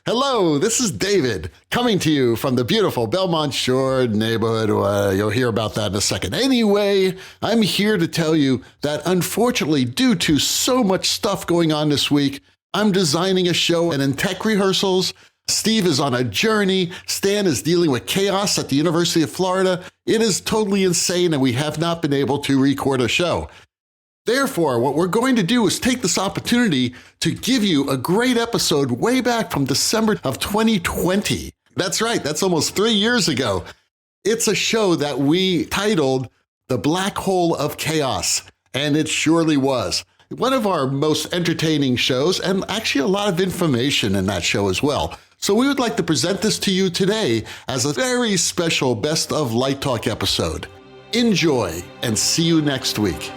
Hello, this is David, coming to you from the beautiful Belmont Shore neighborhood. You'll hear about that in a second. Anyway, I'm here to tell you that unfortunately, due to so much stuff going on this week, I'm designing a show and in tech rehearsals, Steve is on a journey, Stan is dealing with chaos at the University of Florida. It is totally insane and we have not been able to record a show. Therefore, what we're going to do is take this opportunity to give you a great episode way back from December of 2020. That's right, that's almost 3 years ago. It's a show that we titled The Black Hole of Chaos, and it surely was. One of our most entertaining shows, and actually a lot of information in that show as well. So we would like to present this to you today as a very special Best of Light Talk episode. Enjoy, and see you next week.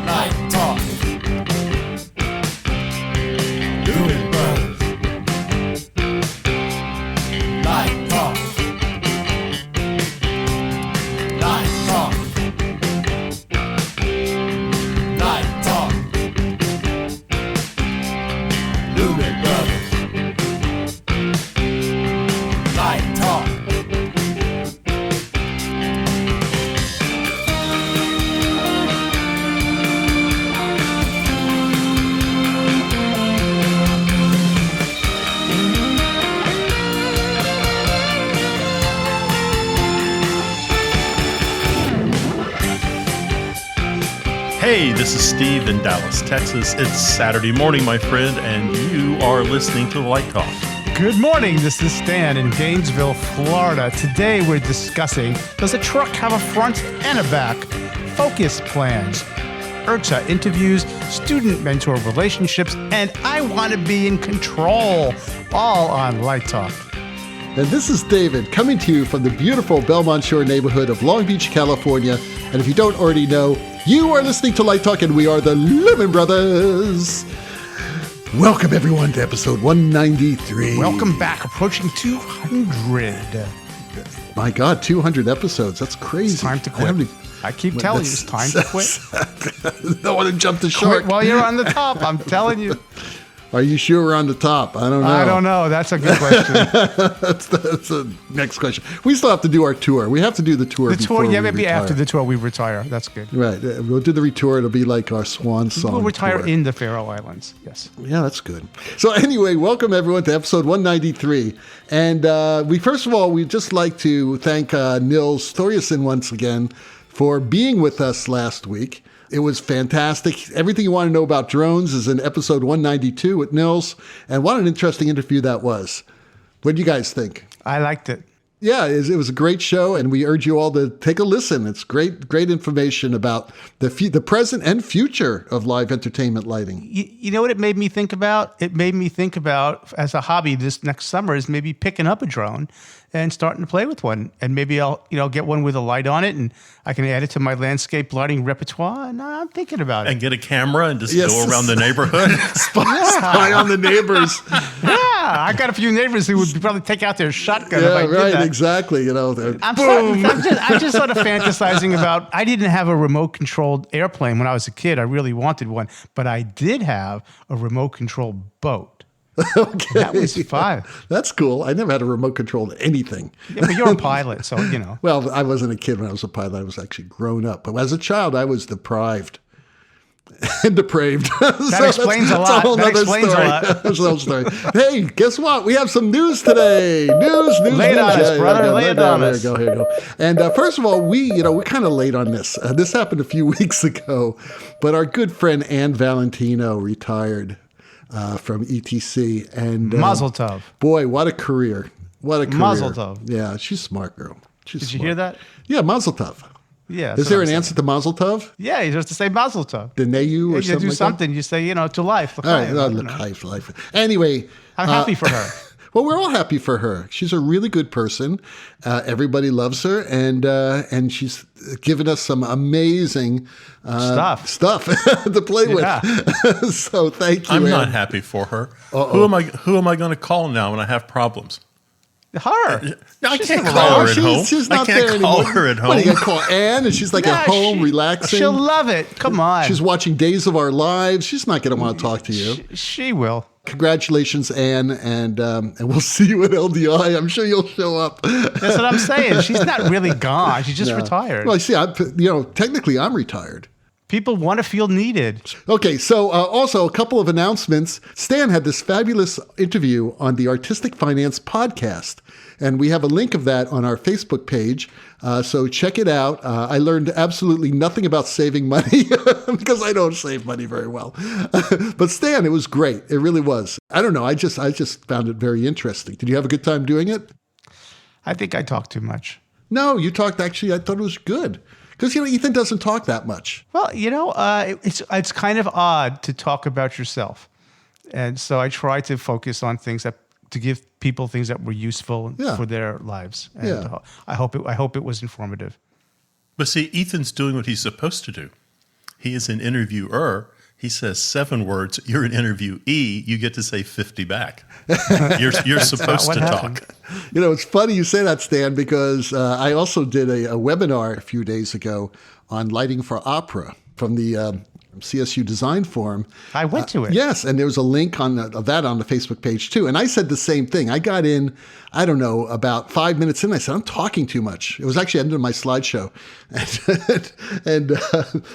Light Talk. Lumen Brothers. Light Talk. Light Talk. Light Talk. Lumen Brothers. Light Talk. Hey, this is Steve in Dallas, Texas. It's Saturday morning, my friend, and you are listening to Light Talk. Good morning, this is Stan in Gainesville, Florida. Today we're discussing, does a truck have a front and a back? Focus plans, IATSE interviews, student mentor relationships, and I want to be in control, all on Light Talk. And this is David, coming to you from the beautiful Belmont Shore neighborhood of Long Beach, California. And if you don't already know, you are listening to Light Talk, and we are the Lumen Brothers. Welcome, everyone, to episode 193. Welcome back, approaching 200. My God, 200 episodes. That's crazy. It's time to quit. I keep telling you, it's time to quit. Don't want to jump the shark. Quit while you're on the top, I'm telling you. Are you sure we're on the top? I don't know. I don't know. That's a good question. That's the next question. We still have to do our tour. We have to do the tour. The tour, yeah, maybe retire. after the tour we retire. That's good. Right. We'll do the retour. It'll be like our swan song. We'll retire tour. in the Faroe Islands. Yes. Yeah, that's good. So anyway, welcome everyone to episode 193. And we'd just like to thank Nils Thoresen once again for being with us last week. It was fantastic. Everything you want to know about drones is in episode 192 with Nils. And what an interesting interview that was. What do you guys think? I liked it. Yeah, it was a great show, and we urge you all to take a listen. It's great information about the present and future of live entertainment lighting. You know what it made me think about? It made me think about, as a hobby this next summer, is maybe picking up a drone and starting to play with one. And maybe I'll get one with a light on it, and I can add it to my landscape lighting repertoire. And I'm thinking about it. And get a camera and just go around the neighborhood. Spy on the neighbors. Yeah, I got a few neighbors who would probably take out their shotgun if I did right, that. exactly. I'm just sort of fantasizing about, I didn't have a remote-controlled airplane when I was a kid. I really wanted one. But I did have a remote-controlled boat. Okay. That was fun. That's cool. I never had a remote control to anything. Yeah, but you're a pilot, so you know. Well, I wasn't a kid when I was a pilot. I was actually grown up. But as a child, I was deprived and depraved. That explains a lot. That explains a lot. That's a whole story. Hey, guess what? We have some news today. News. Lay it on us, brother. Lay it on us. Here you go. And first of all, we're kind of late on this. This happened a few weeks ago, but our good friend Ann Valentino retired from ETC, and Mazel tov. Boy, what a career! What a career! Mazel tov. Yeah, she's a smart girl. Did you hear that? Yeah, Mazel tov. Yeah. Is there an answer to Mazel tov? Yeah, you just to say Mazel tov. Deneyu or You something do like something. You say, to life. All right, life. Anyway, I'm happy for her. Well, we're all happy for her. She's a really good person. Everybody loves her, and she's given us some amazing stuff to play with. So thank you. I'm not happy for her. Who am I going to call now when I have problems? Her. I can't never call her around. at home. She's I not can't there call anymore. her at home. What, you got to call Ann, and she's like Nah, at home relaxing. She'll love it. Come on. She's watching Days of Our Lives. She's not going to want to talk to you. She will. Congratulations, Ann, and we'll see you at LDI. I'm sure you'll show up. That's what I'm saying. She's not really gone. She's just No. retired. Well, see, technically I'm retired. People want to feel needed. Okay, so also a couple of announcements. Stan had this fabulous interview on the Artistic Finance podcast, and we have a link of that on our Facebook page. So check it out. I learned absolutely nothing about saving money because I don't save money very well. But Stan, it was great. It really was. I don't know. I just found it very interesting. Did you have a good time doing it? I think I talk too much. No, you talked. Actually, I thought it was good because Ethan doesn't talk that much. Well, it's kind of odd to talk about yourself, and so I try to focus on things to give people things that were useful for their lives. And I hope it was informative. But see, Ethan's doing what he's supposed to do. He is an interviewer. He says 7 words. You're an interviewee. You get to say 50 back. You're supposed to talk. It's funny you say that, Stan, because I also did a webinar a few days ago on lighting for opera from the CSU Design Forum. I went to it. Yes, and there was a link of that on the Facebook page too. And I said the same thing. I got in, I don't know, about 5 minutes in. I said, I'm talking too much. It was actually ended my slideshow. And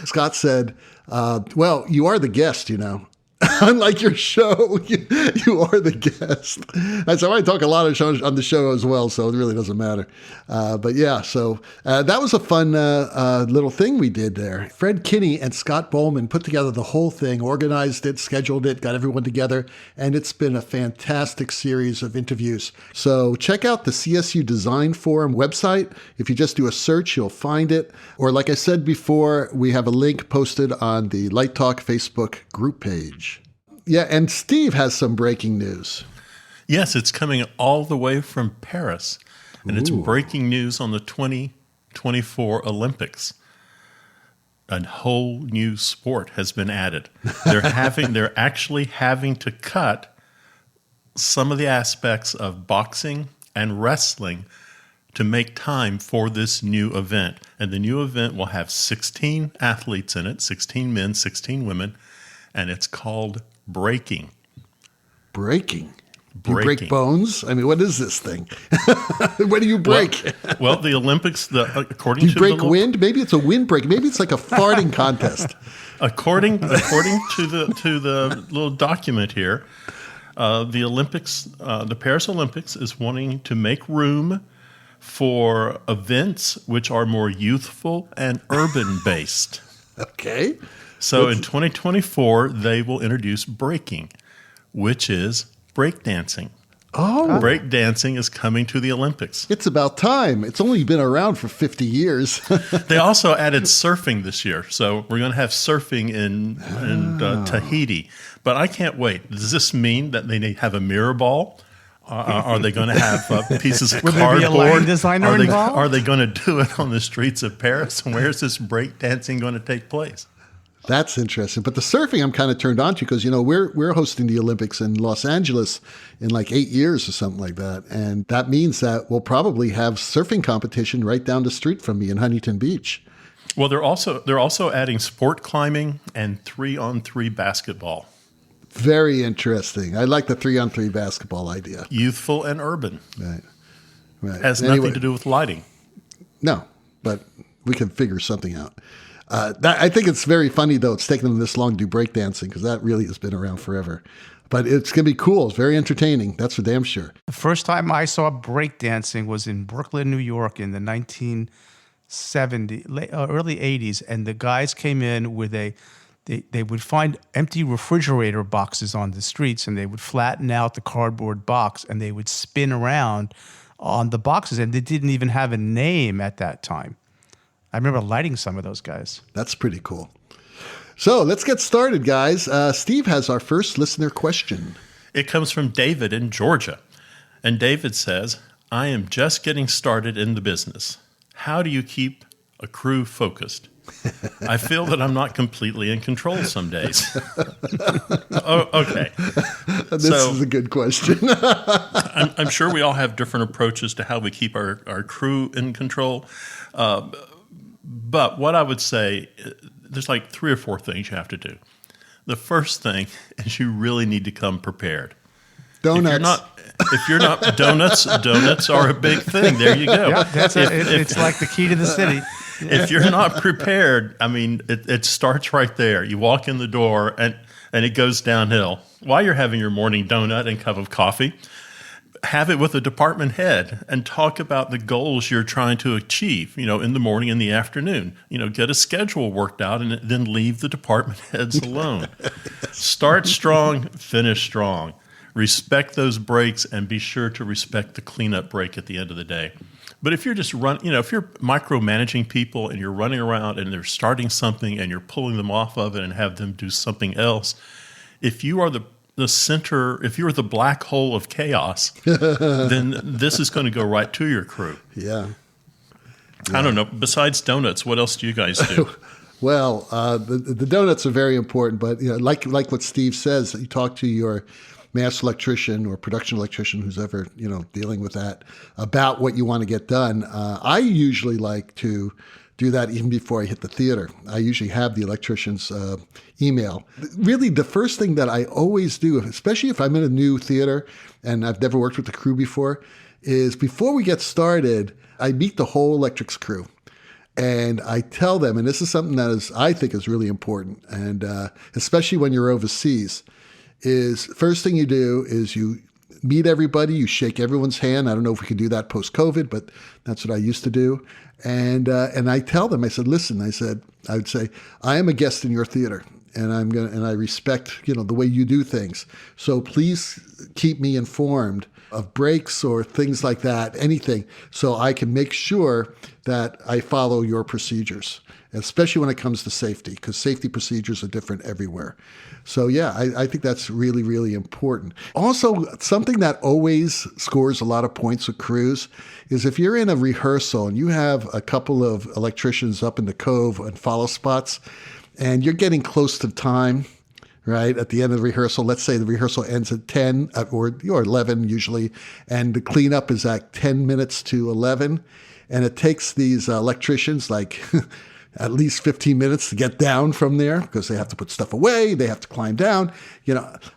Scott said, well, you are the guest, Unlike your show, you are the guest. I said, I talk a lot on the show as well, so it really doesn't matter. But yeah, so that was a fun little thing we did there. Fred Kinney and Scott Bowman put together the whole thing, organized it, scheduled it, got everyone together, and it's been a fantastic series of interviews. So check out the CSU Design Forum website. If you just do a search, you'll find it. Or like I said before, we have a link posted on the Light Talk Facebook group page. Yeah, and Steve has some breaking news. Yes, it's coming all the way from Paris, and it's breaking news on the 2024 Olympics. A whole new sport has been added. They're actually having to cut some of the aspects of boxing and wrestling to make time for this new event. And the new event will have 16 athletes in it, 16 men, 16 women, and it's called breaking. Breaking? You break bones? I mean, what is this thing? What do you break? Well, the Olympics, according do to you break wind? Maybe it's a wind break. Maybe it's like a farting contest. According to the little document here, the Olympics, the Paris Olympics, is wanting to make room for events which are more youthful and urban based. Okay. So in 2024, they will introduce breaking, which is breakdancing. Oh. Breakdancing is coming to the Olympics. It's about time. It's only been around for 50 years. They also added surfing this year. So we're going to have surfing in Tahiti. But I can't wait. Does this mean that they have a mirror ball? Are they going to have pieces of Will there be a cardboard? lighting designer involved? Are they going to do it on the streets of Paris? And where is this breakdancing going to take place? That's interesting. But the surfing I'm kind of turned on to because, we're hosting the Olympics in Los Angeles in like 8 years or something like that. And that means that we'll probably have surfing competition right down the street from me in Huntington Beach. Well, they're also adding sport climbing and 3-on-3 basketball. Very interesting. I like the 3-on-3 basketball idea. Youthful and urban. Right. Has nothing to do with lighting. No, but we can figure something out. I think it's very funny, though, it's taken them this long to do breakdancing because that really has been around forever. But it's going to be cool. It's very entertaining. That's for damn sure. The first time I saw breakdancing was in Brooklyn, New York in the 1970s, early 80s. And the guys came in with they would find empty refrigerator boxes on the streets and they would flatten out the cardboard box and they would spin around on the boxes. And they didn't even have a name at that time. I remember lighting some of those guys. That's pretty cool. So let's get started, guys. Steve has our first listener question. It comes from David in Georgia. And David says, I am just getting started in the business. How do you keep a crew focused? I feel that I'm not completely in control some days. Oh, okay. This is a good question. I'm sure we all have different approaches to how we keep our crew in control. But what I would say, there's like 3 or 4 things you have to do. The first thing is you really need to come prepared. Donuts. If you're not donuts are a big thing. There you go. Yeah, it's like the key to the city. If you're not prepared, I mean, it starts right there. You walk in the door and it goes downhill. While you're having your morning donut and cup of coffee, have it with a department head and talk about the goals you're trying to achieve, in the morning and the afternoon. Get a schedule worked out and then leave the department heads alone. Start strong, finish strong. Respect those breaks and be sure to respect the cleanup break at the end of the day. But if you're just if you're micromanaging people and you're running around and they're starting something and you're pulling them off of it and have them do something else, if you are the center, if you're the black hole of chaos, then this is going to go right to your crew. Yeah. I don't know. Besides donuts, what else do you guys do? Well, the donuts are very important, but like what Steve says, you talk to your master electrician or production electrician, who's ever dealing with that, about what you want to get done. I usually like to do that even before I hit the theater. I usually have the electrician's email. Really, the first thing that I always do, especially if I'm in a new theater and I've never worked with the crew before, is before we get started, I meet the whole electrics crew. And I tell them, and this is something that I think is really important, and especially when you're overseas, is first thing you do is you meet everybody, you shake everyone's hand. I don't know if we can do that post-COVID, but that's what I used to do. And I tell them, I said, listen, I would say, I am a guest in your theater, and I respect, the way you do things. So please keep me informed of breaks or things like that, anything, so I can make sure that I follow your procedures, especially when it comes to safety, because safety procedures are different everywhere. So yeah, I think that's really, really important. Also, something that always scores a lot of points with crews is if you're in a rehearsal and you have a couple of electricians up in the cove and follow spots, and you're getting close to time, right? At the end of the rehearsal, let's say the rehearsal ends at 10 or 11 usually, and the cleanup is at 10 minutes to 11. And it takes these electricians like at least 15 minutes to get down from there because they have to put stuff away. They have to climb down.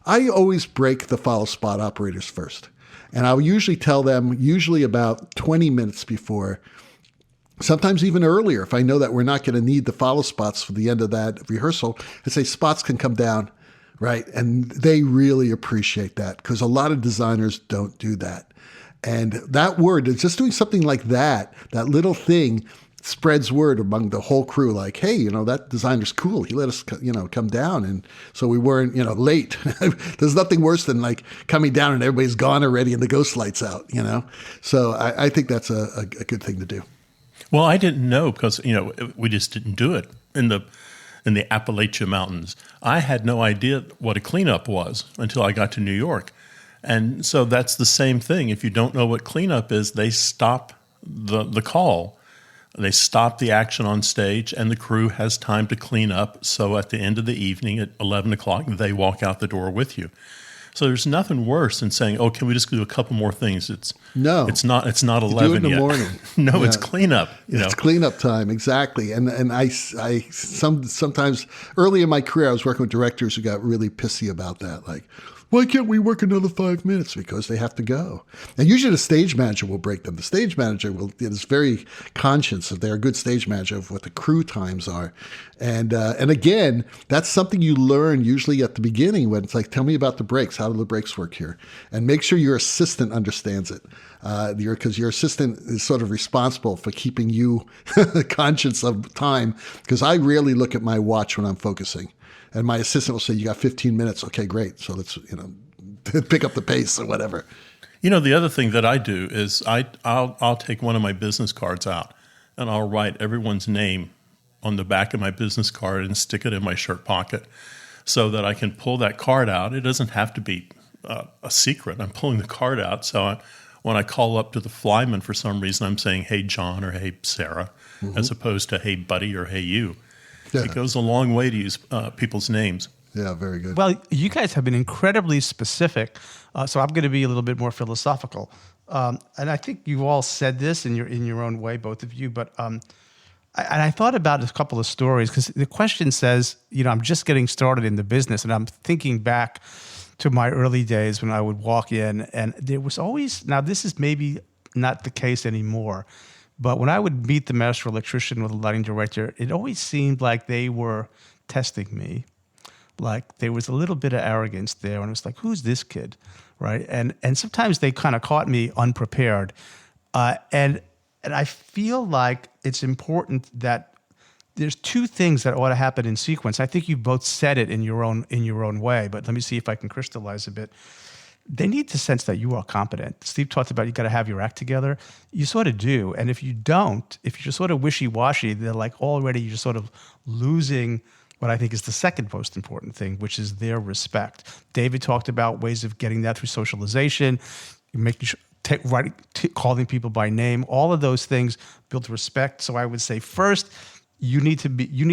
I always break the follow spot operators first. And I'll usually tell them about 20 minutes before, sometimes even earlier, if I know that we're not going to need the follow spots for the end of that rehearsal, I say spots can come down, right? And they really appreciate that because a lot of designers don't do that. And that word is just doing something like that little thing spreads word among the whole crew, like, hey, that designer's cool. He let us, come down. And so we weren't, late. There's nothing worse than like coming down and everybody's gone already and the ghost light's out, So I think that's a good thing to do. Well, I didn't know because, we just didn't do it in the Appalachian Mountains. I had no idea what a cleanup was until I got to New York. And so that's the same thing. If you don't know what cleanup is, they stop the call. They stop the action on stage, and the crew has time to clean up. So at the end of the evening at 11 o'clock, they walk out the door with you. So there's nothing worse than saying, "Oh, can we just do a couple more things?" It's not 11 do it in the yet. morning. No, Yeah. It's cleanup. It's cleanup time, exactly. And I sometimes early in my career, I was working with directors who got really pissy about that, like, why can't we work another 5 minutes? Because they have to go. And usually the stage manager will break them. The stage manager is very conscious of they're a good stage manager of what the crew times are. And again, that's something you learn usually at the beginning when it's like, tell me about the breaks. How do the breaks work here? And make sure your assistant understands it. Because your assistant is sort of responsible for keeping you conscious of time. Because I rarely look at my watch when I'm focusing. And my assistant will say, you got 15 minutes. Okay, great. So let's, pick up the pace or whatever. The other thing that I do is I'll take one of my business cards out and I'll write everyone's name on the back of my business card and stick it in my shirt pocket so that I can pull that card out. It doesn't have to be a secret. I'm pulling the card out. So when I call up to the flyman for some reason, I'm saying, hey, John, or hey, Sarah, as opposed to hey, buddy, or hey, you. Yeah. It goes a long way to use people's names. Yeah, very good. Well, you guys have been incredibly specific, so I'm going to be a little bit more philosophical. And I think you've all said this in your own way, both of you. But I thought about a couple of stories because the question says, I'm just getting started in the business, and I'm thinking back to my early days when I would walk in, and there was always, now this is maybe not the case anymore, but when I would meet the master electrician or the lighting director, it always seemed like they were testing me. Like there was a little bit of arrogance there, and it was like, who's this kid, right? And sometimes they kind of caught me unprepared, and I feel like it's important that there's two things that ought to happen in sequence. I think you both said it in your own way, but let me see if I can crystallize a bit. They need to sense that you are competent. Steve talked about you got to have your act together. You sort of do, and if you don't, if you're just sort of wishy-washy, they're like already you're sort of losing what I think is the second most important thing, which is their respect. David talked about ways of getting that through socialization, making sure, calling people by name. All of those things build respect. So I would say first, you need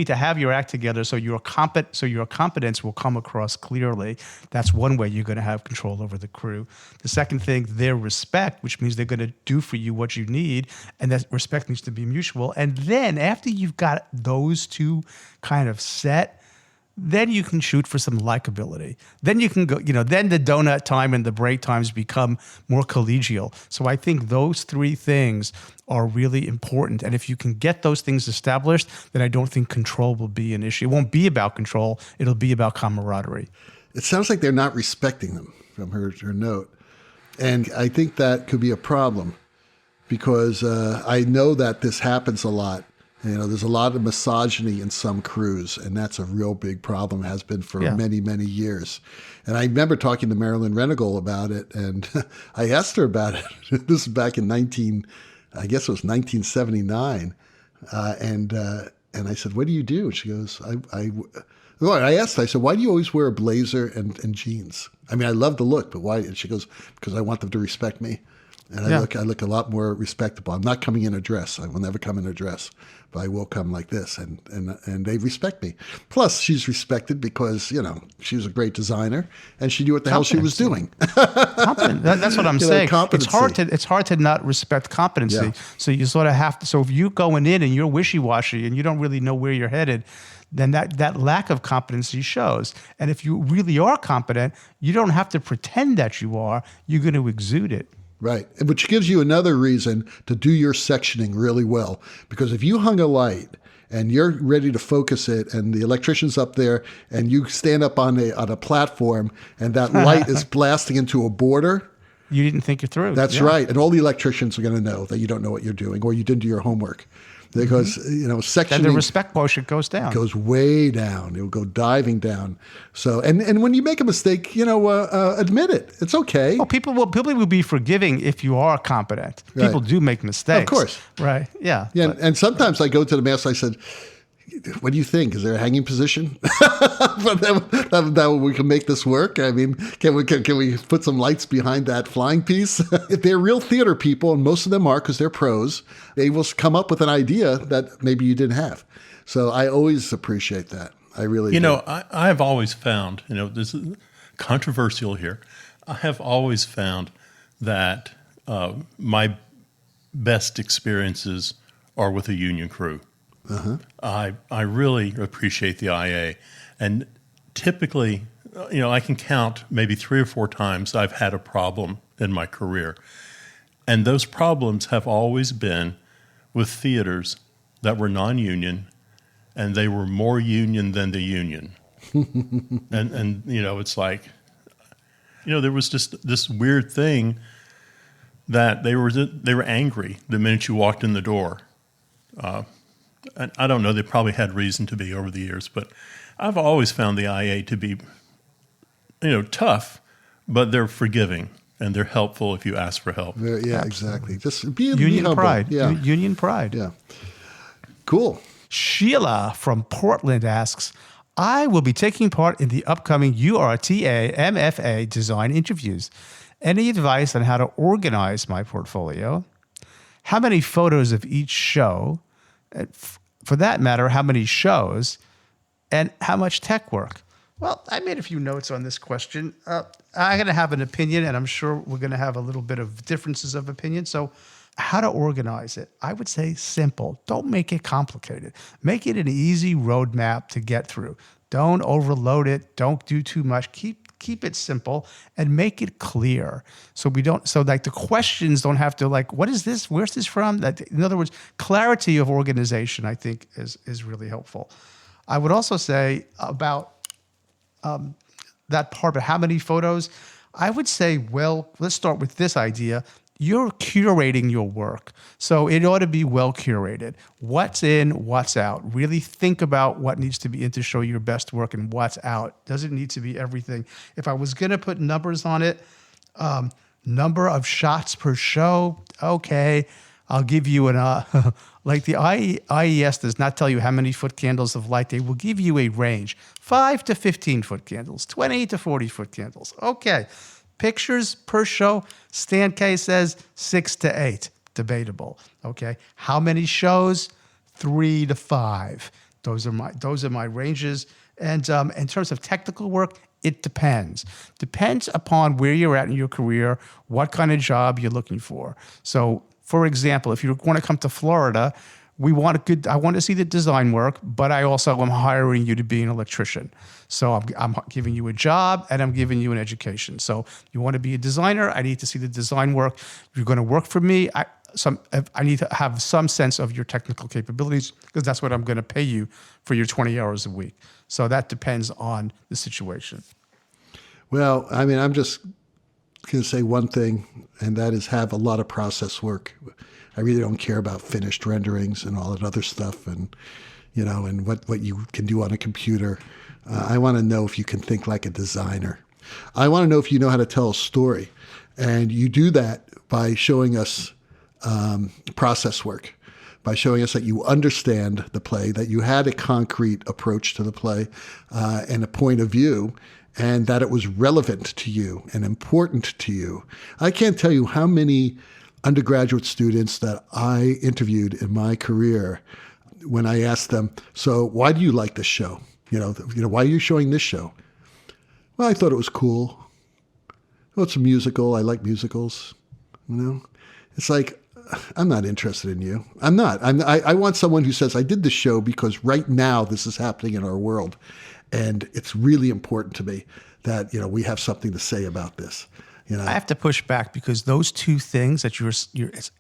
to have your act together so your competence will come across clearly. That's one way you're going to have control over the crew. The second thing, their respect, which means they're going to do for you what you need, and that respect needs to be mutual. And then after you've got those two kind of set, then you can shoot for some likability. Then you can go, then the donut time and the break times become more collegial. So I think those three things are really important. And if you can get those things established, then I don't think control will be an issue. It won't be about control. It'll be about camaraderie. It sounds like they're not respecting them from her note. And I think that could be a problem because I know that this happens a lot. There's a lot of misogyny in some crews, and that's a real big problem, has been for many, many years. And I remember talking to Marilyn Renegal about it, and I asked her about it. This is back in 1979. And I said, what do you do? She goes, I asked her, I said, why do you always wear a blazer and jeans? I mean, I love the look, but why? And she goes, because I want them to respect me. And I look a lot more respectable. I'm not coming in a dress. I will never come in a dress, but I will come like this, and they respect me. Plus, she's respected because she was a great designer and she knew what the hell she was doing. That's what I'm saying. Competency. It's hard to not respect competency. Yeah. So you sort of have to. So if you're going in and you're wishy-washy and you don't really know where you're headed, then that lack of competency shows. And if you really are competent, you don't have to pretend that you are. You're going to exude it. Right, which gives you another reason to do your sectioning really well. Because if you hung a light and you're ready to focus it and the electrician's up there and you stand up on a platform and that light is blasting into a border. You didn't think it through. That's right. And all the electricians are going to know that you don't know what you're doing or you didn't do your homework. Because, sectioning... Then the respect quotient goes down. It goes way down. It will go diving down. So, and when you make a mistake, admit it. It's okay. Well, people will be forgiving if you are competent. People do make mistakes. Of course. Right. Yeah. Yeah. And sometimes I go to the master, I said, what do you think? Is there a hanging position? that we can make this work? I mean, can we put some lights behind that flying piece? If they're real theater people, and most of them are because they're pros, they will come up with an idea that maybe you didn't have. So I always appreciate that. I really do. I have always found, this is controversial here. I have always found that my best experiences are with a union crew. Uh-huh. I really appreciate the IA, and typically, I can count maybe 3 or 4 times I've had a problem in my career, and those problems have always been with theaters that were non-union, and they were more union than the union, and it's like, there was just this weird thing that they were angry the minute you walked in the door. I don't know, they probably had reason to be over the years, but I've always found the IA to be, tough, but they're forgiving and they're helpful if you ask for help. Yeah, exactly. Just be union humble. pride. Yeah. Union pride. Yeah. Cool. Sheila from Portland asks, I will be taking part in the upcoming URTA MFA design interviews. Any advice on how to organize my portfolio? How many photos of each show? For that matter, how many shows? And how much tech work? Well, I made a few notes on this question. I'm going to have an opinion, and I'm sure we're going to have a little bit of differences of opinion. So how to organize it? I would say simple. Don't make it complicated. Make it an easy roadmap to get through. Don't overload it. Don't do too much. Keep it simple and make it clear. So like the questions don't have to like, what is this? Where's this from? That, in other words, clarity of organization, I think, is really helpful. I would also say about that part, but how many photos? I would say, well, let's start with this idea. You're curating your work. So it ought to be well curated. What's in, what's out. Really think about what needs to be in to show your best work and what's out. Doesn't need to be everything. If I was going to put numbers on it, number of shots per show, okay, I'll give you like the IES does not tell you how many foot candles of light. They will give you a range, 5 to 15 foot candles, 20 to 40 foot candles. Okay. Pictures per show, Stan K says 6 to 8, debatable. Okay, how many shows? 3 to 5. Those are my ranges. And in terms of technical work, it depends. Depends upon where you're at in your career, what kind of job you're looking for. So, for example, if you want to come to Florida, I want to see the design work, but I also am hiring you to be an electrician. So I'm giving you a job and I'm giving you an education. So you want to be a designer, I need to see the design work. If you're going to work for me, I need to have some sense of your technical capabilities because that's what I'm going to pay you for your 20 hours a week. So that depends on the situation. Well, I mean, I'm just going to say one thing, and that is have a lot of process work. I really don't care about finished renderings and all that other stuff and, and what you can do on a computer. I want to know if you can think like a designer. I want to know if you know how to tell a story. And you do that by showing us process work, by showing us that you understand the play, that you had a concrete approach to the play and a point of view, and that it was relevant to you and important to you. I can't tell you how many undergraduate students that I interviewed in my career when I asked them, so why do you like this show? Why are you showing this show? Well, I thought it was cool. Well, it's a musical. I like musicals. It's like, I'm not interested in you. I'm not. I want someone who says, I did this show because right now this is happening in our world. And it's really important to me that, we have something to say about this. I have to push back because those two things that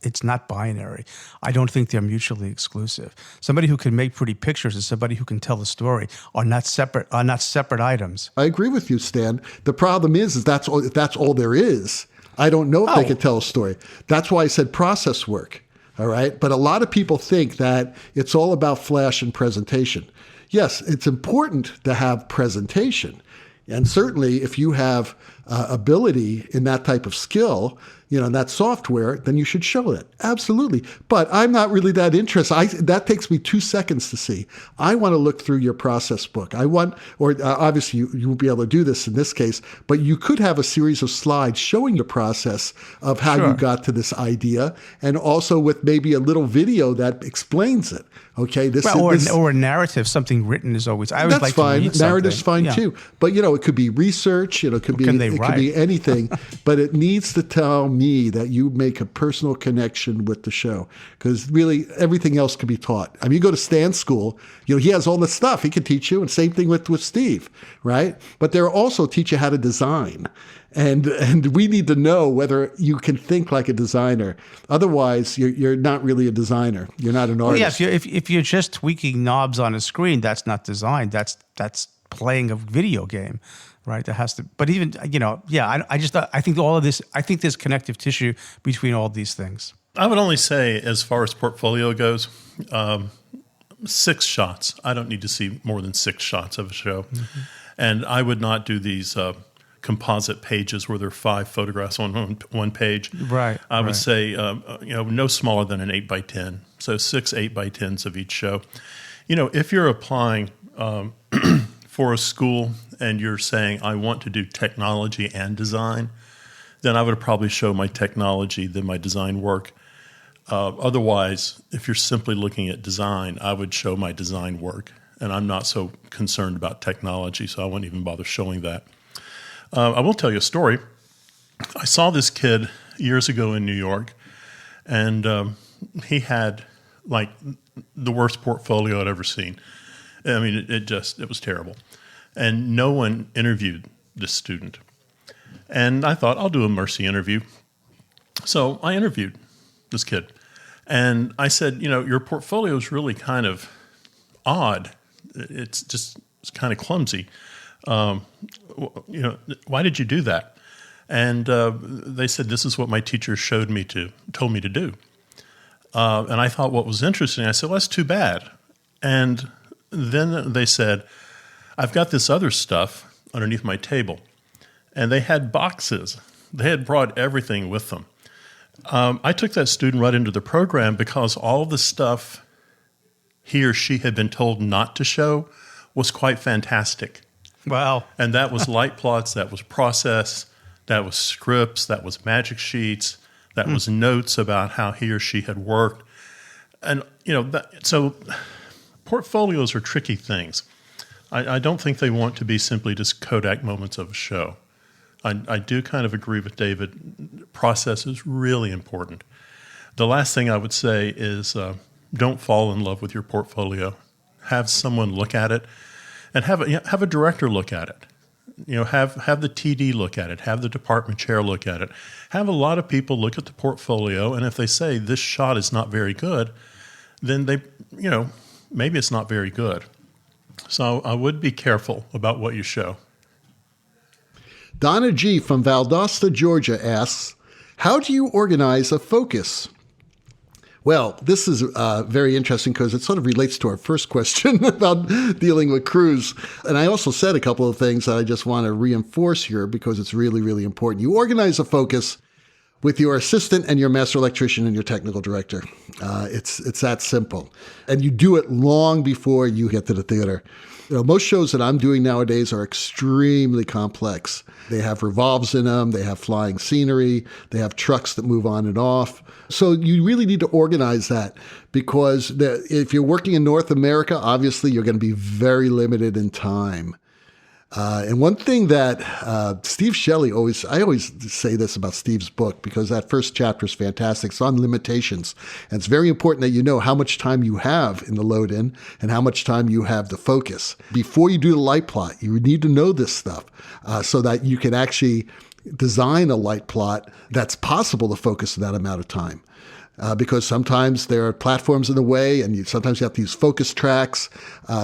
it's not binary. I don't think they're mutually exclusive. Somebody who can make pretty pictures and somebody who can tell a story are not separate items. I agree with you, Stan. The problem is that's all there is. I don't know if they can tell a story. That's why I said process work. All right. But a lot of people think that it's all about flash and presentation. Yes, it's important to have presentation. And certainly if you have ability in that type of skill, in that software, then you should show it. Absolutely. But I'm not really that interested. That takes me 2 seconds to see. I want to look through your process book. Obviously you won't be able to do this in this case, but you could have a series of slides showing the process of how you got to this idea, and also with maybe a little video that explains it. Okay. Or a narrative, something written is always. I always that's like fine. To read Narrative's fine too. But it could be research. It could be anything. But it needs to tell me that you make a personal connection with the show, because really everything else can be taught. I mean, you go to Stan's school. He has all the stuff he can teach you, and same thing with Steve, right? But they'll also teach you how to design. And we need to know whether you can think like a designer. Otherwise, you're not really a designer. You're not an artist. Well, yeah, if you're just tweaking knobs on a screen, that's not design. That's playing a video game, right? That has to. But even I think all of this. I think there's connective tissue between all these things. I would only say, as far as portfolio goes, 6 shots. I don't need to see more than 6 shots of a show, and I would not do these composite pages where there are 5 photographs on one page. Right. I would say, no smaller than an 8x10. So 6 8x10s of each show. If you're applying for a school and you're saying, I want to do technology and design, then I would probably show my technology than my design work. Otherwise, if you're simply looking at design, I would show my design work. And I'm not so concerned about technology, so I wouldn't even bother showing that. I will tell you a story. I saw this kid years ago in New York, and he had like the worst portfolio I'd ever seen. I mean, it was terrible. And no one interviewed this student. And I thought, I'll do a mercy interview. So I interviewed this kid. And I said, your portfolio is really kind of odd. It's kind of clumsy. Why did you do that? And they said, this is what my teacher told me to do. And I thought what was interesting, I said, well, that's too bad. And then they said, I've got this other stuff underneath my table. And they had boxes. They had brought everything with them. I took that student right into the program because all the stuff he or she had been told not to show was quite fantastic. Wow. And that was light plots, that was process, that was scripts, that was magic sheets, that was notes about how he or she had worked. And, so portfolios are tricky things. I don't think they want to be simply just Kodak moments of a show. I do kind of agree with David. Process is really important. The last thing I would say is don't fall in love with your portfolio. Have someone look at it, and have a director look at it. Have the TD look at it. Have the department chair look at it. Have a lot of people look at the portfolio, and if they say this shot is not very good, then maybe it's not very good. So I would be careful about what you show. Donna G. from Valdosta, Georgia asks, how do you organize a focus? Well, this is very interesting because it sort of relates to our first question about dealing with crews. And I also said a couple of things that I just want to reinforce here because it's really, really important. You organize a focus with your assistant and your master electrician and your technical director. It's that simple. And you do it long before you get to the theater. Most shows that I'm doing nowadays are extremely complex. They have revolves in them, they have flying scenery, they have trucks that move on and off. So you really need to organize that because if you're working in North America, obviously you're going to be very limited in time. And one thing that Steve Shelley I always say this about Steve's book because that first chapter is fantastic. It's on limitations. And it's very important that you know how much time you have in the load-in and how much time you have to focus. Before you do the light plot, you need to know this stuff so that you can actually design a light plot that's possible to focus in that amount of time. Because sometimes there are platforms in the way and sometimes you have to use focus tracks.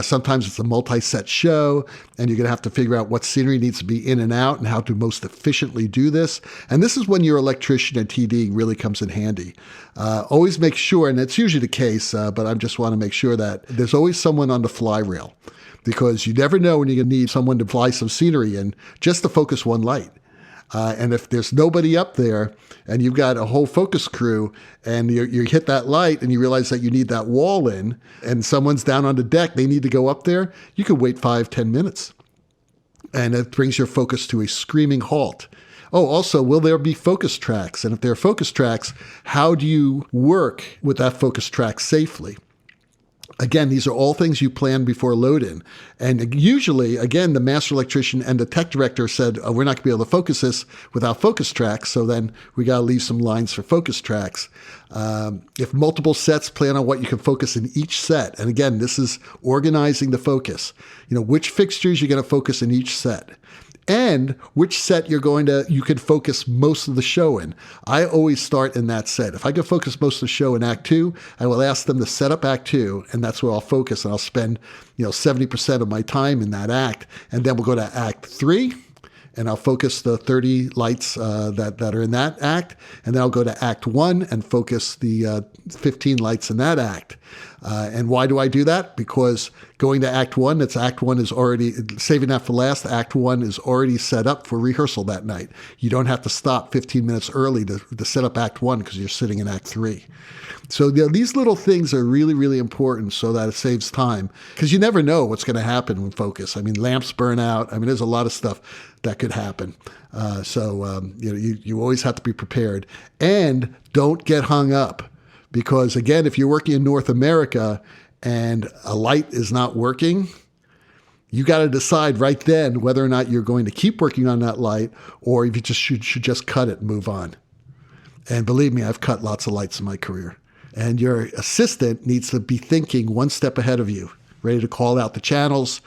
Sometimes it's a multi-set show and you're going to have to figure out what scenery needs to be in and out and how to most efficiently do this. And this is when your electrician and TD really comes in handy. Always make sure, and it's usually the case, but I just want to make sure that there's always someone on the fly rail because you never know when you're going to need someone to fly some scenery in just to focus one light. And if there's nobody up there and you've got a whole focus crew and you hit that light and you realize that you need that wall in and someone's down on the deck, they need to go up there, you could wait 5-10 minutes. And it brings your focus to a screaming halt. Oh, also, will there be focus tracks? And if there are focus tracks, how do you work with that focus track safely? Again, these are all things you plan before load-in. And usually, again, the master electrician and the tech director said, we're not going to be able to focus this without focus tracks, so then we got to leave some lines for focus tracks. If multiple sets, plan on what you can focus in each set. And again, this is organizing the focus. Which fixtures you're going to focus in each set. And which set you can focus most of the show in. I always start in that set. If I can focus most of the show in Act 2, I will ask them to set up Act 2, and that's where I'll focus, and I'll spend 70% of my time in that act. And then we'll go to Act 3, and I'll focus the 30 lights that are in that act. And then I'll go to Act 1 and focus the 15 lights in that act. And why do I do that? Because going to Act 1, Act 1 is already, saving that for last, Act 1 is already set up for rehearsal that night. You don't have to stop 15 minutes early to set up Act 1 because you're sitting in Act 3. So these little things are really, really important so that it saves time, because you never know what's going to happen with focus. I mean, lamps burn out. I mean, there's a lot of stuff that could happen. You always have to be prepared. And don't get hung up, because, again, if you're working in North America and a light is not working, you got to decide right then whether or not you're going to keep working on that light, or if you just should just cut it and move on. And believe me, I've cut lots of lights in my career. And your assistant needs to be thinking one step ahead of you, ready to call out the channels,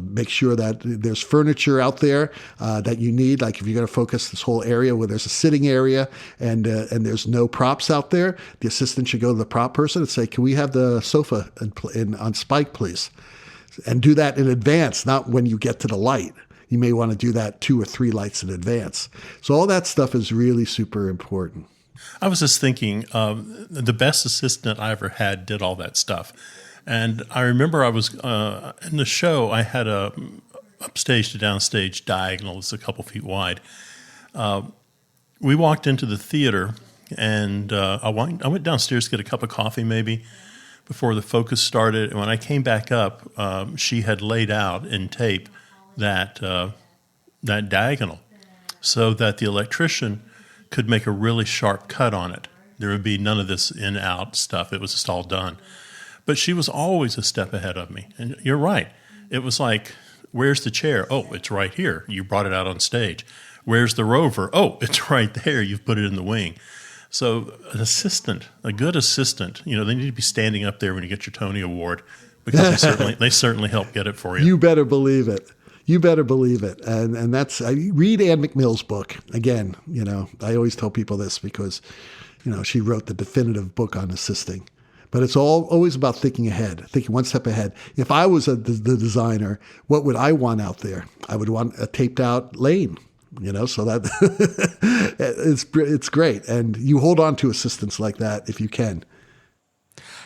make sure that there's furniture out there that you need. Like if you're going to focus this whole area where there's a sitting area and there's no props out there, the assistant should go to the prop person and say, can we have the sofa on spike, please? And do that in advance, not when you get to the light. You may want to do that 2 or 3 lights in advance. So all that stuff is really super important. I was just thinking, the best assistant I ever had did all that stuff. And I remember I was in the show, I had a upstage to downstage diagonal. It's a couple feet wide. We walked into the theater, and I went downstairs to get a cup of coffee maybe before the focus started. And when I came back up, she had laid out in tape that diagonal so that the electrician could make a really sharp cut on it. There would be none of this in-out stuff. It was just all done. But she was always a step ahead of me. And you're right. It was like, where's the chair? Oh, it's right here. You brought it out on stage. Where's the rover? Oh, it's right there. You've put it in the wing. So an assistant, a good assistant, they need to be standing up there when you get your Tony Award, because they certainly help get it for you. You better believe it. You better believe it. And that's, I read Ann McMill's book. Again, I always tell people this because, she wrote the definitive book on assisting. But it's always about thinking ahead, thinking one step ahead. If I was the designer, what would I want out there? I would want a taped out lane, so that it's great. And you hold on to assistants like that if you can.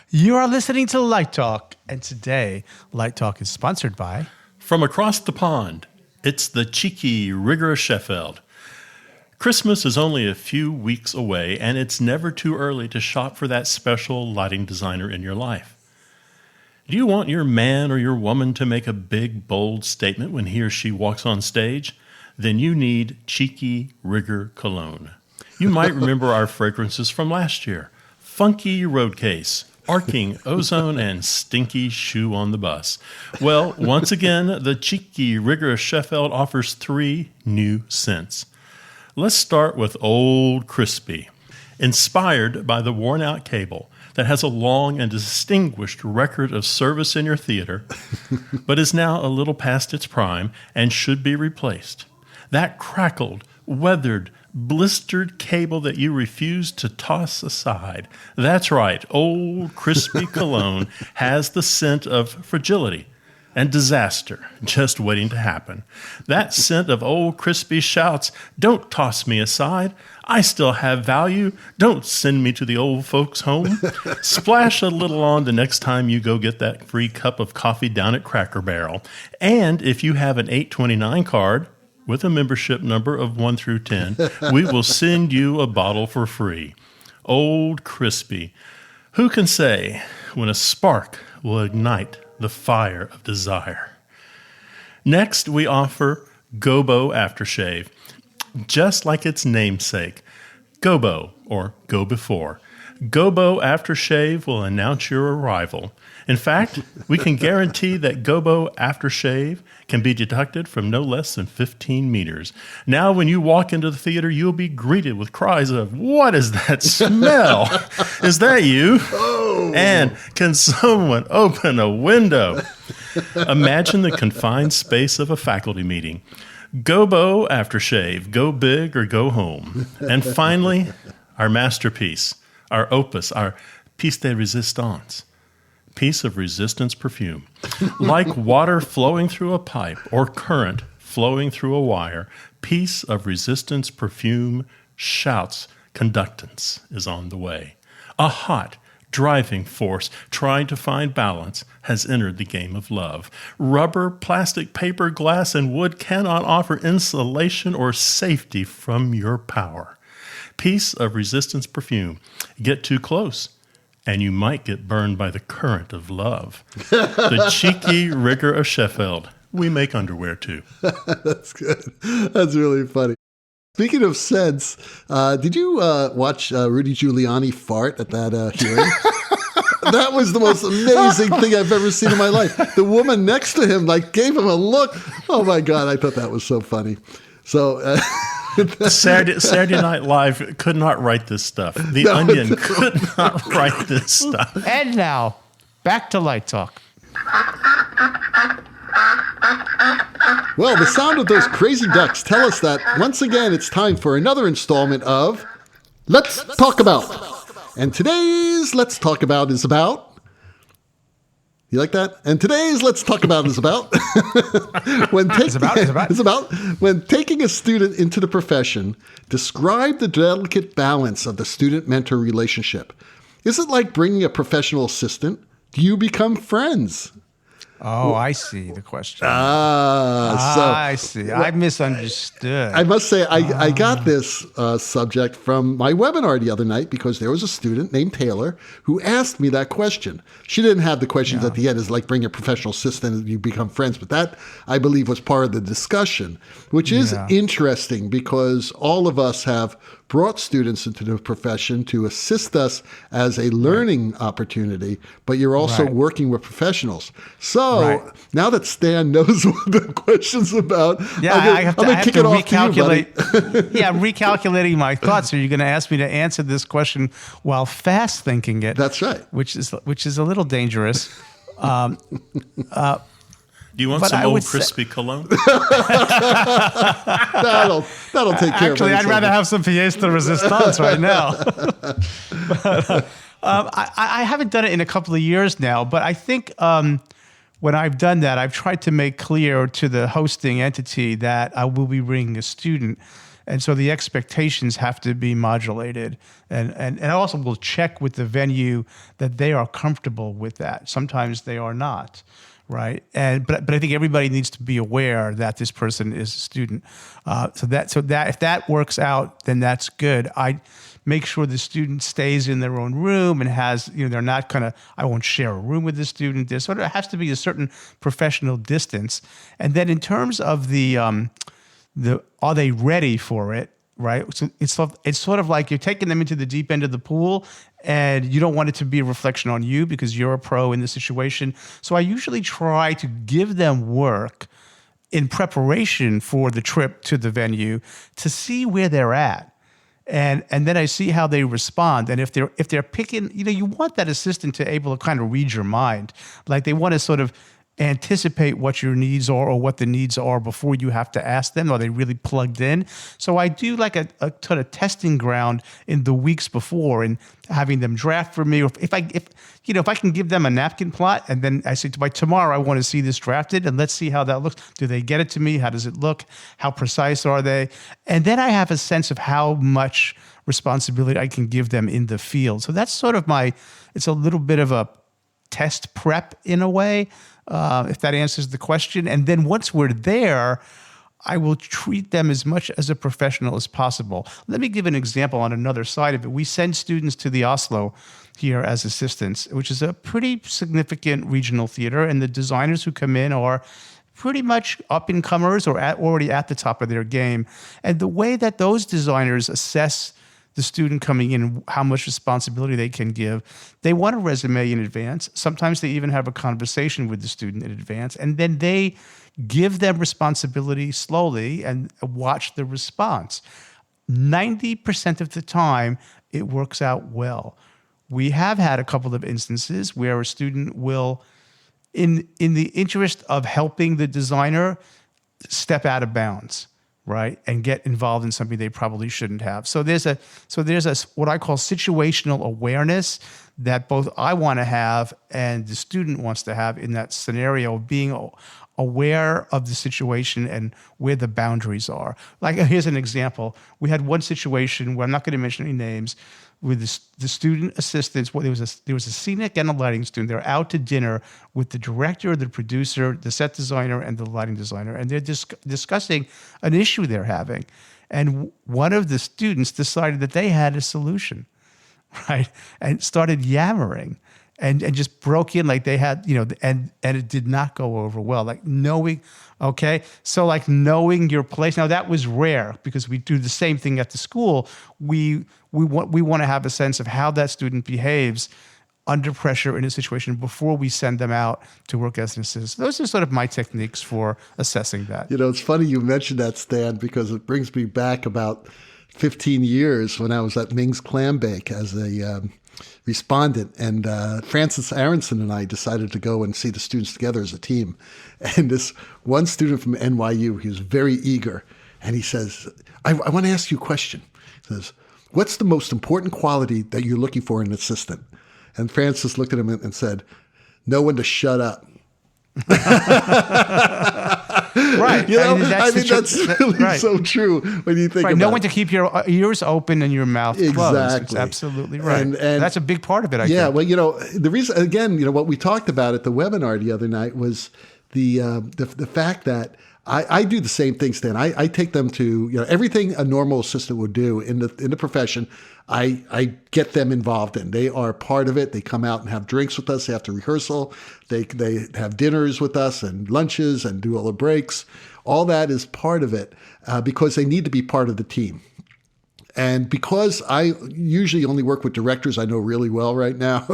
You are listening to Light Talk, and today Light Talk is sponsored by... From across the pond, it's the Cheeky Rigger of Sheffield. Christmas is only a few weeks away, and it's never too early to shop for that special lighting designer in your life. Do you want your man or your woman to make a big, bold statement when he or she walks on stage? Then you need Cheeky Rigger Cologne. You might remember our fragrances from last year. Funky Roadcase, Arcing Ozone, and Stinky Shoe on the Bus. Well, once again, the Cheeky Rigger of Sheffield offers 3 new scents. Let's start with Old Crispy, inspired by the worn-out cable that has a long and distinguished record of service in your theater, but is now a little past its prime and should be replaced. That crackled, weathered, blistered cable that you refuse to toss aside. That's right, Old Crispy Cologne has the scent of fragility and disaster just waiting to happen. That scent of Old Crispy shouts, "Don't toss me aside. I still have value. Don't send me to the old folks' home." Splash a little on the next time you go get that free cup of coffee down at Cracker Barrel. And if you have an 829 card with a membership number of 1 through 10, we will send you a bottle for free. Old Crispy. Who can say when a spark will ignite the fire of desire? Next, we offer Gobo Aftershave. Just like its namesake, Gobo, or Go Before. Gobo Aftershave will announce your arrival. In fact, we can guarantee that Gobo Aftershave can be detected from no less than 15 meters. Now, when you walk into the theater, you'll be greeted with cries of, "What is that smell? Is that you? Oh. And can someone open a window?" Imagine the confined space of a faculty meeting. Gobo Aftershave, go big or go home. And finally, our masterpiece, our opus, our piece de resistance. Piece of resistance perfume. Like water flowing through a pipe or current flowing through a wire, piece of resistance perfume shouts conductance is on the way. A hot, driving force trying to find balance has entered the game of love. Rubber, plastic, paper, glass, and wood cannot offer insulation or safety from your power. Piece of resistance perfume. Get too close, and you might get burned by the current of love. The Cheeky Rigger of Sheffield. We make underwear too. That's good. That's really funny. Speaking of sense, did you watch Rudy Giuliani fart at that hearing? That was the most amazing thing I've ever seen in my life. The woman next to him gave him a look. Oh my God, I thought that was so funny. So Saturday Night Live could not write this stuff. The Onion could not write this stuff. And now, back to Light Talk. Well, the sound of those crazy ducks tell us that once again it's time for another installment of Let's Talk About. And today's Let's Talk About is about... You like that? And today's Let's Talk About is about... It's about when taking a student into the profession, describe the delicate balance of the student-mentor relationship. Is it like bringing a professional assistant? Do you become friends? Oh, I see the question. I see. I misunderstood. I must say, I got this subject from my webinar the other night because there was a student named Taylor who asked me that question. She didn't have the questions at the end, is like bring a professional assistant and you become friends. But that, I believe, was part of the discussion, which is interesting because all of us have brought students into the profession to assist us as a learning opportunity, but you're also working with professionals. So now that Stan knows what the question's about, I'm going to kick it off to you, buddy. Recalculating my thoughts. Are you going to ask me to answer this question while fast thinking it? That's right. Which is a little dangerous. Do you want some old crispy cologne? That'll take care of it. Actually, I'd rather have some Fiesta Resistance right now. I haven't done it in a couple of years now, but I think when I've done that, I've tried to make clear to the hosting entity that I will be bringing a student. And so the expectations have to be modulated. And I also will check with the venue that they are comfortable with that. Sometimes they are not. Right, but I think everybody needs to be aware that this person is a student. So that if that works out, then that's good. I make sure the student stays in their own room and has, they're not I won't share a room with the student. There sort of has to be a certain professional distance. And then in terms of the are they ready for it? Right, so it's sort of like you're taking them into the deep end of the pool, and you don't want it to be a reflection on you because you're a pro in the situation. So I usually try to give them work in preparation for the trip to the venue to see where they're at, and then I see how they respond. And if they're picking, you want that assistant to able to kind of read your mind, like they want to sort of anticipate what your needs are or what the needs are before you have to ask them. Are they really plugged in? So I do like a sort of testing ground in the weeks before and having them draft for me. Or if I can give them a napkin plot and then I say by tomorrow I want to see this drafted and let's see how that looks. Do they get it to me? How does it look? How precise are they? And then I have a sense of how much responsibility I can give them in the field. So that's sort of it's a little bit of a test prep in a way. If that answers the question. And then once we're there, I will treat them as much as a professional as possible. Let me give an example on another side of it. We send students to the Oslo here as assistants, which is a pretty significant regional theater, and the designers who come in are pretty much up-and-comers or already at the top of their game. And the way that those designers assess the student coming in, how much responsibility they can give. They want a resume in advance. Sometimes they even have a conversation with the student in advance, and then they give them responsibility slowly and watch the response. 90% of the time, it works out well. We have had a couple of instances where a student will, in the interest of helping the designer, step out of bounds. Right, and get involved in something they probably shouldn't have. So there's a what I call situational awareness that both I want to have and the student wants to have in that scenario of being aware of the situation and where the boundaries are. Like here's an example. We had one situation where I'm not going to mention any names, with the student assistants. Well, there was a scenic and a lighting student. They're out to dinner with the director, the producer, the set designer, and the lighting designer, and they're discussing an issue they're having. And one of the students decided that they had a solution, right? And started yammering and just broke in like they had, and it did not go over well. Like knowing your place. Now that was rare because we do the same thing at the school. We want to have a sense of how that student behaves under pressure in a situation before we send them out to work as an assistant. So those are sort of my techniques for assessing that. It's funny you mentioned that, Stan, because it brings me back about 15 years when I was at Ming's Clam Bake as a respondent. And Francis Aronson and I decided to go and see the students together as a team. And this one student from NYU, he was very eager. And he says, I want to ask you a question. He says, what's the most important quality that you're looking for in an assistant? And Francis looked at him and said, know when to shut up. Right. That's really right. so true when you think about it. Know when to keep your ears open and your mouth closed. Exactly. It's absolutely right. And that's a big part of it, I think. Yeah, well, the reason, again, what we talked about at the webinar the other night was the fact that I do the same thing, Stan. I take them to, everything a normal assistant would do in the profession, I get them involved in. They are part of it. They come out and have drinks with us after rehearsal. They have dinners with us and lunches and do all the breaks. All that is part of it because they need to be part of the team. And because I usually only work with directors I know really well right now,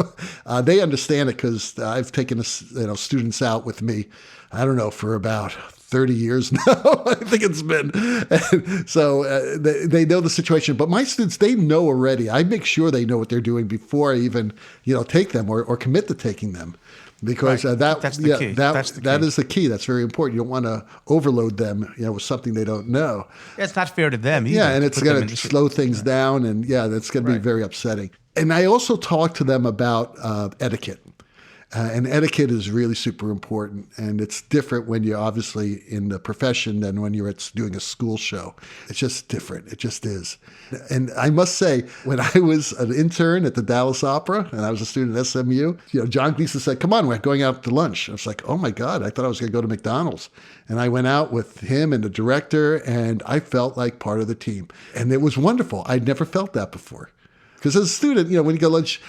they understand it because I've taken students out with me, I don't know, for about 30 years now, I think it's been. And so they know the situation. But my students, they know already. I make sure they know what they're doing before I even, take them or commit to taking them. Because right. That's the key. That is the key. That's very important. You don't want to overload them, with something they don't know. It's not fair to them either. Yeah, and it's going to slow things down, and that's going to be very upsetting. And I also talk to them about etiquette. And etiquette is really super important, and it's different when you're obviously in the profession than when you're doing a school show. It's just different. It just is. And I must say, when I was an intern at the Dallas Opera and I was a student at SMU, John Gleason said, come on, we're going out to lunch. I was like, oh my God, I thought I was going to go to McDonald's. And I went out with him and the director, and I felt like part of the team. And it was wonderful. I'd never felt that before. Because as a student, when you go to lunch,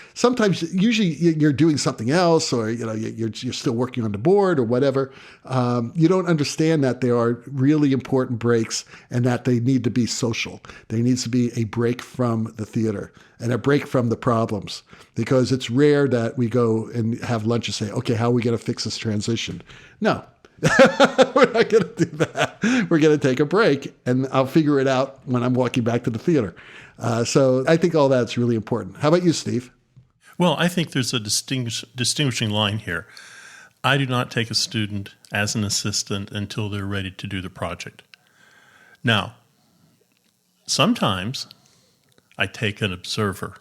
usually you're doing something else, or you're still working on the board or whatever. You don't understand that there are really important breaks and that they need to be social. There needs to be a break from the theater and a break from the problems, because it's rare that we go and have lunch and say, okay, how are we going to fix this transition? No. We're not going to do that. We're going to take a break, and I'll figure it out when I'm walking back to the theater. So I think all that's really important. How about you, Steve? Well, I think there's a distinguishing line here. I do not take a student as an assistant until they're ready to do the project. Now, sometimes I take an observer.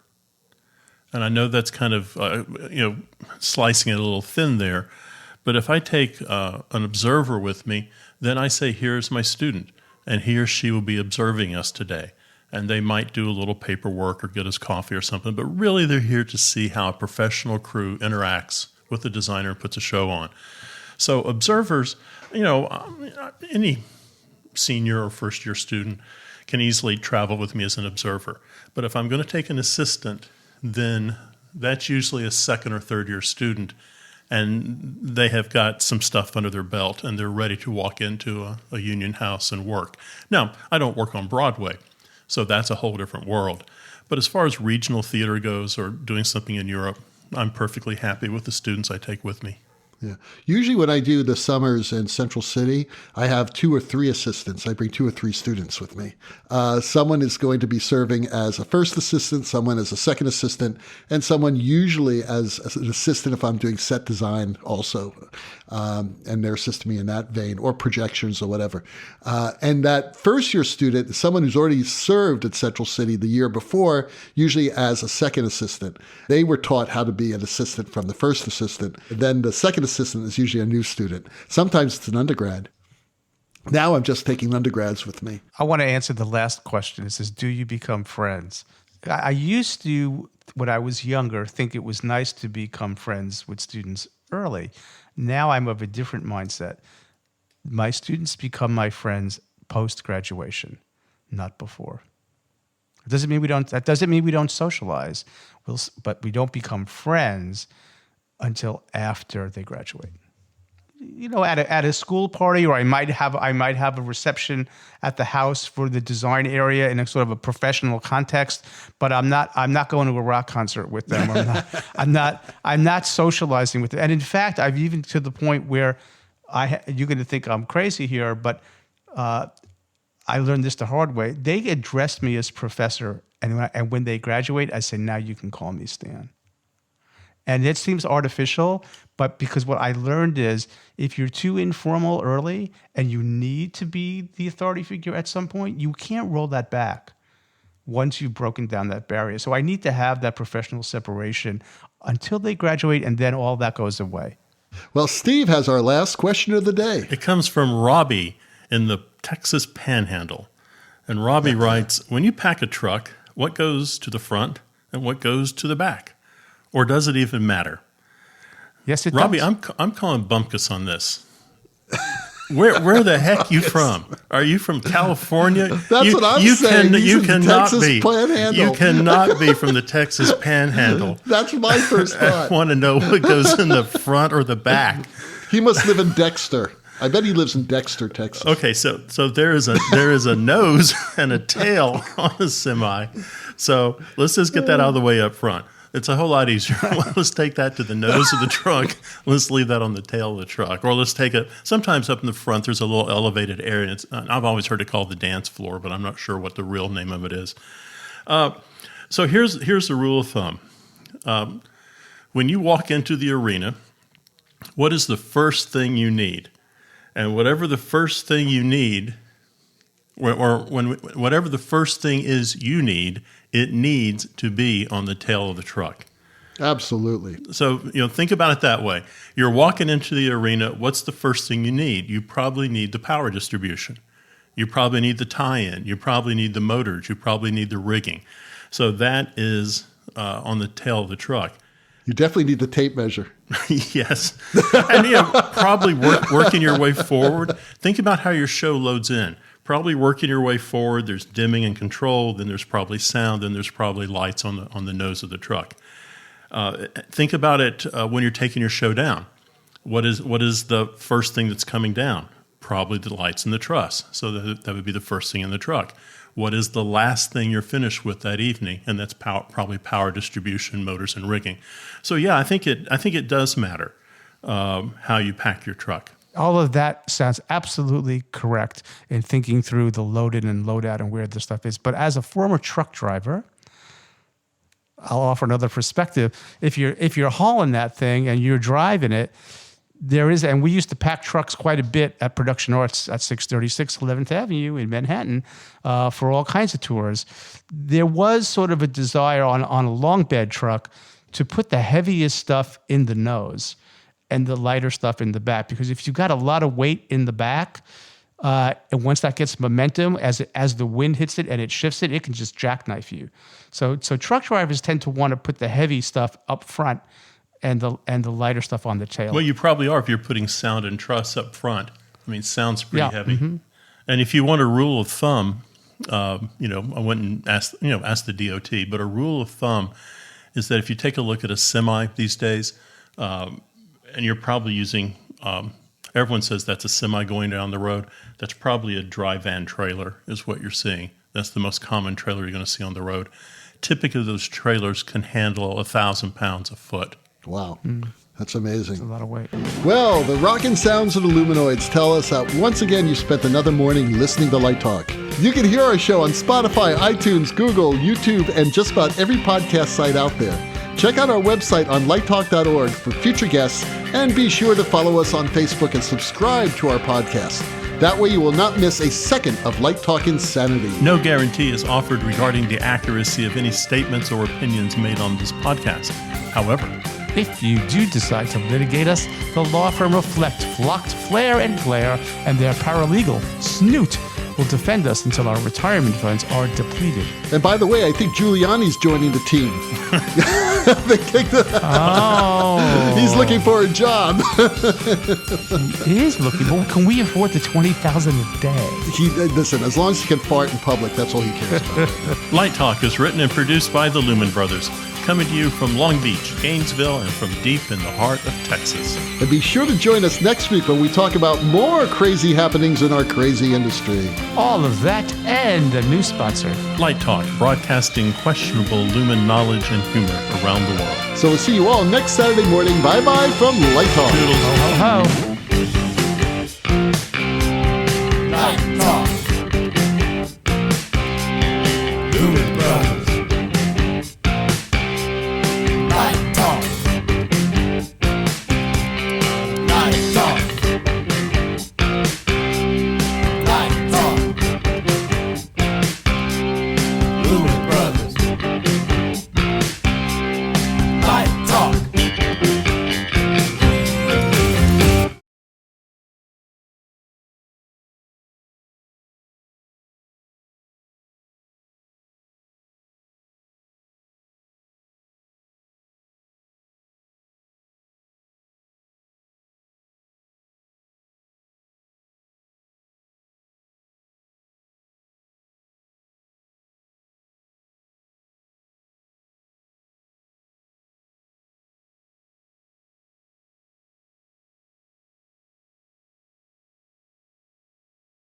And I know that's kind of, slicing it a little thin there. But if I take an observer with me, then I say, here's my student, and he or she will be observing us today. And they might do a little paperwork or get us coffee or something, but really they're here to see how a professional crew interacts with the designer and puts a show on. So observers, any senior or first-year student can easily travel with me as an observer. But if I'm going to take an assistant, then that's usually a second or third-year student, and they have got some stuff under their belt, and they're ready to walk into a union house and work. Now, I don't work on Broadway, so that's a whole different world. But as far as regional theater goes or doing something in Europe, I'm perfectly happy with the students I take with me. Yeah. Usually when I do the summers in Central City, I have 2 or 3 assistants. I bring 2 or 3 students with me. Someone is going to be serving as a first assistant, someone as a second assistant, and someone usually as an assistant if I'm doing set design also. And they're assisting me in that vein, or projections or whatever. And that first year student is someone who's already served at Central City the year before, usually as a second assistant. They were taught how to be an assistant from the first assistant. Then the second assistant is usually a new student. Sometimes it's an undergrad. Now I'm just taking undergrads with me. I want to answer the last question. It says, do you become friends? I used to, when I was younger, think it was nice to become friends with students early. Now I'm of a different mindset. My students become my friends post-graduation, not before. That doesn't mean we don't socialize, but we don't become friends until after they graduate. At a school party, or I might have a reception at the house for the design area in a sort of a professional context. But I'm not going to a rock concert with them. I'm not socializing with them. And in fact, I've even to the point where you're going to think I'm crazy here, but I learned this the hard way. They address me as professor, and when they graduate, I say, now you can call me Stan. And it seems artificial, but because what I learned is if you're too informal early and you need to be the authority figure at some point, you can't roll that back once you've broken down that barrier. So I need to have that professional separation until they graduate, and then all that goes away. Well, Steve has our last question of the day. It comes from Robbie in the Texas Panhandle. And Robbie writes, when you pack a truck, what goes to the front and what goes to the back? Or does it even matter? Yes, it Robbie, does. I'm calling Bumpkus on this. Where the heck you from? Are you from California? That's what I'm saying. You He's in the cannot Texas be. Panhandle. You cannot be from the Texas Panhandle. That's my first I thought. want to know what goes in the front or the back. He must live in Dexter. I bet he lives in Dexter, Texas. Okay, so there is a nose and a tail on a semi. So let's just get that out of the way up front. It's a whole lot easier. Let's take that to the nose of the truck. Let's leave that on the tail of the truck. Or let's take it, sometimes up in the front, there's a little elevated area. I've always heard it called the dance floor, but I'm not sure what the real name of it is. So here's the rule of thumb. When you walk into the arena, what is the first thing you need? And whatever the first thing you need, whatever the first thing is you need, it needs to be on the tail of the truck. Absolutely. So, think about it that way. You're walking into the arena. What's the first thing you need? You probably need the power distribution. You probably need the tie-in. You probably need the motors. You probably need the rigging. So that is on the tail of the truck. You definitely need the tape measure. Yes. And probably working your way forward. Think about how your show loads in. Probably working your way forward. There's dimming and control. Then there's probably sound. Then there's probably lights on the nose of the truck. Think about it when you're taking your show down. What is the first thing that's coming down? Probably the lights and the truss. So that would be the first thing in the truck. What is the last thing you're finished with that evening? And that's probably power distribution, motors, and rigging. So yeah, I think it does matter how you pack your truck. All of that sounds absolutely correct in thinking through the load in and load out and where the stuff is. But as a former truck driver, I'll offer another perspective. If you're hauling that thing and you're driving it, there is, and we used to pack trucks quite a bit at Production Arts at 636 11th Avenue in Manhattan for all kinds of tours. There was sort of a desire on a long bed truck to put the heaviest stuff in the nose and the lighter stuff in the back, because if you've got a lot of weight in the back, and once that gets momentum, as the wind hits it and it shifts it, it can just jackknife you. So truck drivers tend to want to put the heavy stuff up front and the lighter stuff on the tail. Well, you probably are if you're putting sound and truss up front. I mean, sound's pretty heavy. Mm-hmm. And if you want a rule of thumb, I went and asked the DOT, but a rule of thumb is that if you take a look at a semi these days, and you're probably using, everyone says that's a semi going down the road. That's probably a dry van trailer is what you're seeing. That's the most common trailer you're going to see on the road. Typically, those trailers can handle 1,000 pounds a foot. Wow. That's amazing. That's a lot of weight. Well, the rockin' sounds of the Luminoids tell us that once again you spent another morning listening to Light Talk. You can hear our show on Spotify, iTunes, Google, YouTube, and just about every podcast site out there. Check out our website on lighttalk.org for future guests, and be sure to follow us on Facebook and subscribe to our podcast. That way you will not miss a second of Light Talk insanity. No guarantee is offered regarding the accuracy of any statements or opinions made on this podcast. However, if you do decide to litigate us, the law firm Reflect, Flocked, Flare, and Glare, and their paralegal, Snoot, will defend us until our retirement funds are depleted. And by the way, I think Giuliani's joining the team. They kicked He's looking for a job. He is looking, but can we afford the $20,000 a day? Listen, as long as he can fart in public, that's all he cares about. Light Talk is written and produced by the Lumen Brothers, coming to you from Long Beach, Gainesville, and from deep in the heart of Texas. And be sure to join us next week when we talk about more crazy happenings in our crazy industry. All of that and a new sponsor. Light Talk, broadcasting questionable Lumen knowledge and humor around the world. So we'll see you all next Saturday morning. Bye-bye from Light Talk. Toodles. Ho, ho, ho.